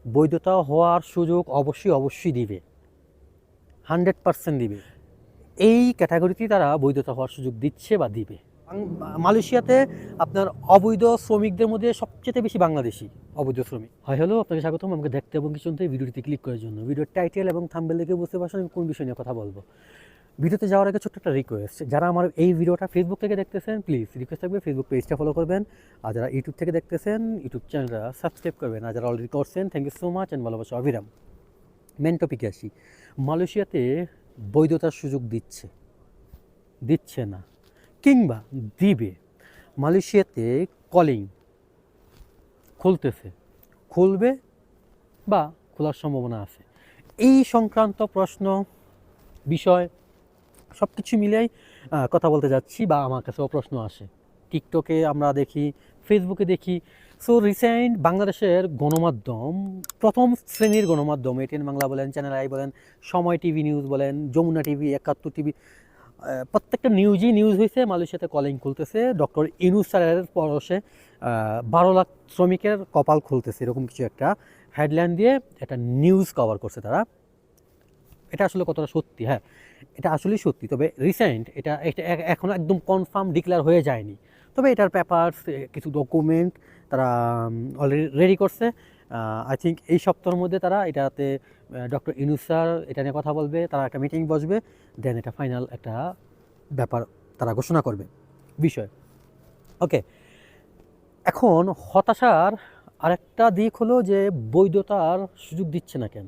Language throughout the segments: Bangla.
বৈধতা হওয়ার সুযোগ অবশ্যই দিবে, 100% দিবে। এই ক্যাটাগরিতেই তারা বৈধতা হওয়ার সুযোগ দিচ্ছে বা দিবে। মালয়েশিয়াতে আপনার অবৈধ শ্রমিকদের মধ্যে সবচেয়ে বেশি বাংলাদেশি অবৈধ শ্রমিক। হয় হলো আপনাকে স্বাগতম আমাকে দেখতে এবং কিছু ভিডিওটিতে ক্লিক করার জন্য। ভিডিওর টাইটেল এবং থাম্বনেল দেখে বুঝতে পারছেন আমি কোন বিষয় নিয়ে কথা বলবো। ভিডিওতে যাওয়ার আগে ছোট্ট একটা রিকোয়েস্ট, যারা আমার এই ভিডিওটা ফেসবুক থেকে দেখতেছেন প্লিজ রিকোয়েস্ট থাকবে ফেসবুক পেজটা ফলো করবেন, আর যারা ইউটিউব থেকে দেখতেছেন ইউটিউব চ্যানেলটা সাবস্ক্রাইব করবেন, আর যারা অলরেডি করছেন thank you so much and ভালোবাসা অবিরাম। মেন টপিকে আসি। মালয়েশিয়াতে বৈধতার সুযোগ দিচ্ছে না কিংবা দিবে। মালয়েশিয়াতে কলিং খুলবে বা খোলার সম্ভাবনা আছে। এই সংক্রান্ত প্রশ্ন বিষয় সব কিছু মিলিয়েই কথা বলতে যাচ্ছি, বা আমার কাছেও প্রশ্ন আসে। টিকটকে আমরা দেখি, ফেসবুকে দেখি। সো রিসেন্ট বাংলাদেশের গণমাধ্যম, প্রথম শ্রেণীর গণমাধ্যম, এটিএন বাংলা বলেন, চ্যানেল আই বলেন, সময় টিভি নিউজ বলেন, যমুনা টিভি, 71 টিভি, প্রত্যেকটা নিউজ হয়েছে মালয়েশিয়াতে কলিং খুলতেছে, ডক্টর ইউনূস স্যারের পরশে 12 লাখ শ্রমিকের কপাল খুলতেছে, এরকম কিছু একটা হেডলাইন দিয়ে একটা নিউজ কভার করছে তারা। এটা আসলে কতটা সত্যি? হ্যাঁ, এটা আসলেই সত্যি। তবে রিসেন্ট এটা এখনও একদম কনফার্ম ডিক্লেয়ার হয়ে যায়নি। তবে এটার পেপারস, কিছু ডকুমেন্ট তারা অলরেডি রেডি করছে। আই থিঙ্ক এই সপ্তাহের মধ্যে তারা এটাতে ডক্টর ইউনূস স্যার এটা নিয়ে কথা বলবে, তারা একটা মিটিং বসবে, দেন এটা ফাইনাল একটা ব্যাপার তারা ঘোষণা করবে বিষয়। ওকে, এখন হতাশার আরেকটা দিক হলো যে বৈধতার সুযোগ দিচ্ছে না কেন,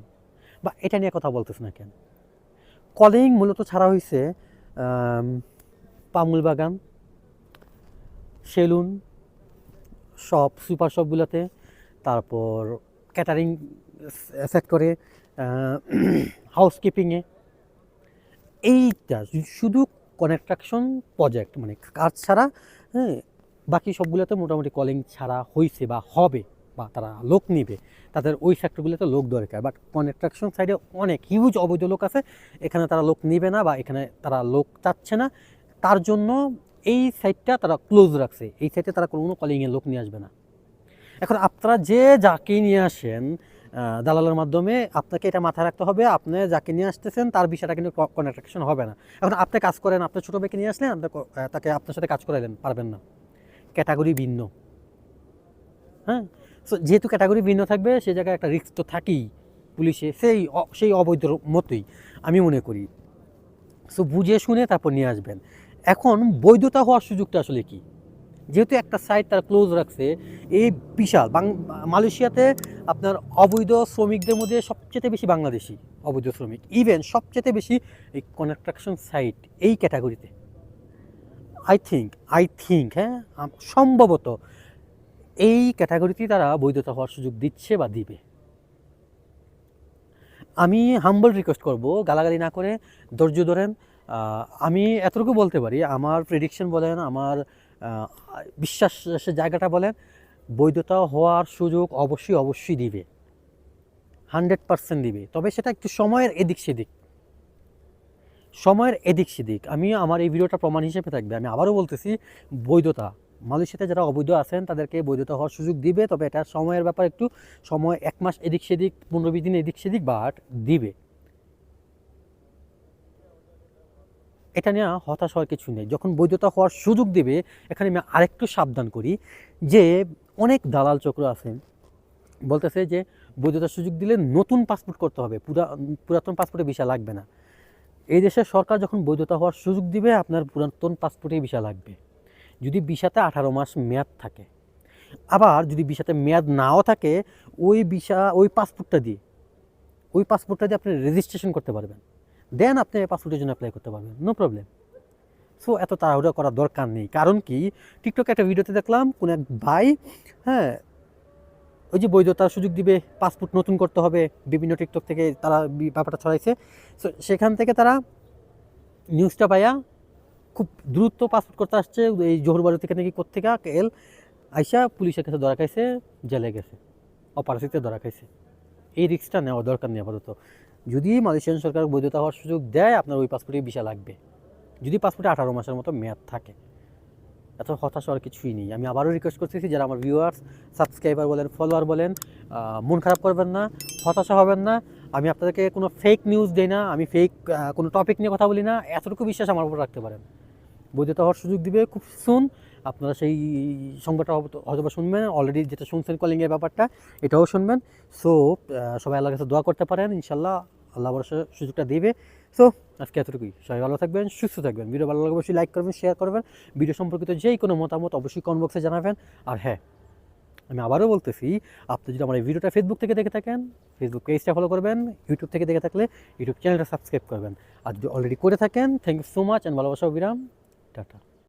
বা এটা নিয়ে কথা বলতেছে না কেন। কলিং মূলত ছাড়া হয়েছে পামুল বাগান, সেলুন, শপ, সুপার শপগুলোতে, তারপর ক্যাটারিং সেক্টরে, হাউসকিপিংয়ে। এইটা শুধু কনস্ট্রাকশন প্রজেক্ট মানে কাজ ছাড়া, হ্যাঁ, বাকি সবগুলোতে মোটামুটি কলিং ছাড়া হয়েছে বা হবে, বা তারা লোক নিবে, তাদের ওই সেক্টরগুলোতে লোক দরকার। বাট কনস্ট্রাকশন সাইডে অনেক হিউজ অবৈধ লোক আছে, এখানে তারা লোক নিবে না বা এখানে তারা লোক চাচ্ছে না। তার জন্য এই সাইডটা তারা ক্লোজ রাখছে, এই সাইডে তারা কোনো কলিংয়ের লোক নিয়ে আসবে না। এখন আপনারা যে যাকে নিয়ে আসেন দালালের মাধ্যমে, আপনাকে এটা মাথায় রাখতে হবে, আপনি যাকে নিয়ে আসতেছেন তার বিষয়টা কিন্তু কনস্ট্রাকশন হবে না। এখন আপনি কাজ করেন, আপনি ছোটো মেয়েকে নিয়ে আসলেন, আপনি তাকে আপনার সাথে কাজ করাইলেন, পারবেন না, ক্যাটাগরি ভিন্ন। হ্যাঁ, সো যেহেতু ক্যাটাগরি ভিন্ন থাকবে, সে জায়গায় একটা রিস্ক তো থাকেই পুলিশে, সেই অবৈধ মতোই আমি মনে করি। সো বুঝে শুনে তারপর নিয়ে আসবেন। এখন বৈধতা হওয়ার সুযোগটা আসলে কি? যেহেতু একটা সাইট তারা ক্লোজ রাখছে, এই বিশাল মালয়েশিয়াতে আপনার অবৈধ শ্রমিকদের মধ্যে সবচেয়ে বেশি বাংলাদেশি অবৈধ শ্রমিক, ইভেন সবচেয়ে বেশি এই কনস্ট্রাকশন সাইট এই ক্যাটাগরিতে। আই থিঙ্ক হ্যাঁ, সম্ভবত এই ক্যাটাগরিতেই তারা বৈধতা হওয়ার সুযোগ দিচ্ছে বা দিবে। আমি হাম্বল রিকোয়েস্ট করব, গালাগালি না করে ধৈর্য ধরেন। আমি এতটুকু বলতে পারি, আমার প্রেডিকশন বলেন, আমার বিশ্বাসের জায়গাটা বলেন, বৈধতা হওয়ার সুযোগ অবশ্যই দিবে, 100% দিবে। তবে সেটা একটু সময়ের এদিক সেদিক। আমি আমার এই ভিডিওটা প্রমাণ হিসেবে থাকবে। আমি আবারও বলতেছি, বৈধতা মালয়েশিয়াতে যারা অবৈধ আছেন তাদেরকে বৈধতা হওয়ার সুযোগ দিবে, তবে এটা সময়ের ব্যাপার, একটু সময়, 1 মাস এদিক সেদিক, 15-20 দিন এদিক সেদিক, বাট দিবে। এটা নিয়ে হতাশ হওয়ার কিছু নেই। যখন বৈধতা হওয়ার সুযোগ দেবে, এখানে আমি আরেকটু সাবধান করি যে অনেক দালাল চক্র আছেন, বলতেছে যে বৈধতার সুযোগ দিলে নতুন পাসপোর্ট করতে হবে, পুরাতন পাসপোর্টে ভিসা লাগবে না। এই দেশের সরকার যখন বৈধতা হওয়ার সুযোগ দিবে, আপনার পুরাতন পাসপোর্টে ভিসা লাগবে যদি ভিসাতে 18 মাস মেয়াদ থাকে। আবার যদি ভিসাতে মেয়াদ নাও থাকে, ওই পাসপোর্টটা দিয়ে আপনি রেজিস্ট্রেশন করতে পারবেন, দেন আপনি পাসপোর্টের জন্য অ্যাপ্লাই করতে পারবেন, নো প্রবলেম। সো এত তাড়াহুড়া করার দরকার নেই। কারণ কি, টিকটকে একটা ভিডিওতে দেখলাম কোন এক ভাই, হ্যাঁ, ওই যে বৈধতার সুযোগ দিবে, পাসপোর্ট নতুন করতে হবে, বিভিন্ন টিকটক থেকে তারা ব্যাপারটা ছড়াইছে। সো সেখান থেকে তারা নিউজটা পাইয়া খুব দ্রুত পাসপোর্ট করতে আসছে, এই জোহরবাড়ি থেকে নাকি কোত্থেকে আইসা পুলিশের কাছে ধরা খাইছে, জেলে গেছে, অপারেশিতে ধরা খাইছে। এই রিস্কটা নেওয়া দরকার নেই আপাতত। যদি মালয়েশিয়ান সরকার বৈধতা হওয়ার সুযোগ দেয়, আপনার ওই পাসপোর্টে ভিসা লাগবে যদি পাসপোর্টে 18 মাসের মতো মেয়াদ থাকে। এত হতাশ হওয়ার কিছুই নেই। আমি আবারও রিকোয়েস্ট করতেছি, যারা আমার ভিউয়ার্স, সাবস্ক্রাইবার বলেন, ফলোয়ার বলেন, মন খারাপ করবেন না, হতাশা হবেন না। আমি আপনাদেরকে কোনো ফেক নিউজ দিই না, আমি ফেক কোনো টপিক নিয়ে কথা বলি না, এতটুকু বিশ্বাস আমার উপর রাখতে পারেন। বৈধতা হওয়ার সুযোগ দিবে খুব সুন, আপনারা সেই সংবাদটা হয়তো শুনবেন, অলরেডি যেটা শুনছেন কলিংয়ের ব্যাপারটা এটাও শুনবেন। সো সবাই আল্লাহর কাছে দোয়া করতে পারেন, ইনশাল্লাহ আল্লাহ ভরসা সুযোগটা দিবে। সো আজকে এতটুকুই, সবাই ভালো থাকবেন, সুস্থ থাকবেন। ভিডিও ভালো লাগলে অবশ্যই লাইক করবেন, শেয়ার করবেন। ভিডিও সম্পর্কিত যেই কোনো মতামত অবশ্যই কমেন্ট বক্সে জানাবেন। আর হ্যাঁ, আমি আবারও বলতেছি, আপনি যদি আমার এই ভিডিওটা ফেসবুক থেকে দেখে থাকেন, ফেসবুক পেজটা ফলো করবেন, ইউটিউব থেকে দেখে থাকলে ইউটিউব চ্যানেলটা সাবস্ক্রাইব করবেন। আর যদি অলরেডি করে থাকেন, thank you so much and ভালোবাসা, বিরাম, টাটা।